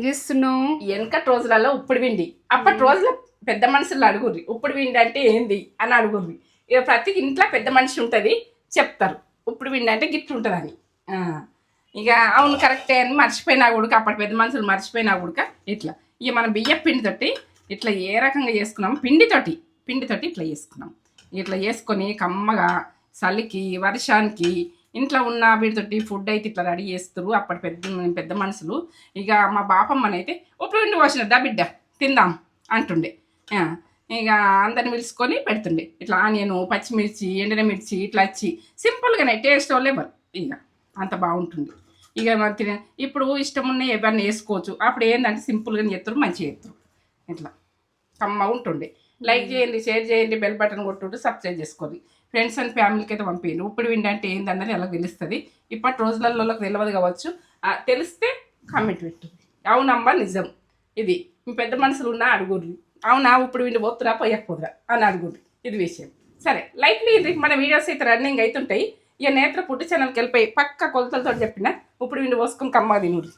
చేస్తున్నావు? వెనకటి రోజులలో ఉప్పుడు విండి, అప్పటి రోజుల్లో పెద్ద మనుషులు అడుగుర్రి ఉప్పుడు విండి అంటే ఏంది అని అడుగుర్రి. ఇక ప్రతి ఇంట్లో పెద్ద మనిషి ఉంటుంది, చెప్తారు ఉప్పుడు విండి అంటే గిట్ల ఉంటుందని. ఇక అవును కరెక్టే అని మర్చిపోయినా కూడా, అప్పటి పెద్ద మనుషులు మర్చిపోయినా కూడా ఇట్లా ఇక మనం బియ్యం పిండితోటి ఇట్లా ఏ రకంగా చేసుకున్నాం, పిండితోటి ఇట్లా చేసుకున్నాం. ఇట్లా చేసుకొని కమ్మగా చలికి వర్షానికి ఇంట్లో ఉన్న వీటితోటి ఫుడ్ అయితే ఇట్లా రెడీ చేస్తారు అప్పటి పెద్ద మనుషులు. ఇక మా బాపమ్మనైతే ఇప్పుడు ఇంటి పోసినద్దా బిడ్డ తిందాం అంటుండే. ఇక అందరిని పిలుచుకొని పెడుతుండే ఇట్లా ఆనియను, పచ్చిమిర్చి, ఎండిన మిర్చి ఇట్లా వచ్చి సింపుల్గానే టేస్ట్ లెవెల్. ఇక అంత బాగుంటుంది. ఇక మన ఇప్పుడు ఇష్టం ఉన్నాయి ఎవరిని వేసుకోవచ్చు. అప్పుడు ఏంటంటే సింపుల్గానే చేస్తారు, మంచిగా చేస్తారు. ఇట్లా కమ్మ ఉంటుండే. లైక్ చేయండి, షేర్ చేయండి, బెల్ బటన్ కొట్టుంటే సబ్స్క్రైబ్ చేసుకోండి. ఫ్రెండ్స్ అండ్ ఫ్యామిలీకి అయితే పంపించండి. ఇప్పుడు వింటే ఏందన్నది ఎలా తెలుస్తుంది. ఇప్పటి రోజులలో తెలియదు కావచ్చు, తెలిస్తే కామెంట్ పెట్టండి. అవునమ్మా నిజం ఇది, మీ పెద్ద మనుషులు ఉన్నా అడుగుర్రి, అవునా ఇప్పుడు విండి పోతురా పోయకపోదురా అని అడుగుర్రి. ఇది విషయం. సరే లైక్ ఇది మన వీడియోస్ అయితే రన్నింగ్ అవుతుంటాయి. ఇక నేత్ర ఫుడ్ ఛానల్కి వెళ్ళిపోయి పక్క కొలతలతో చెప్పిన ఇప్పుడు విండి పోసుకొని కమ్మగా తినుర్రి.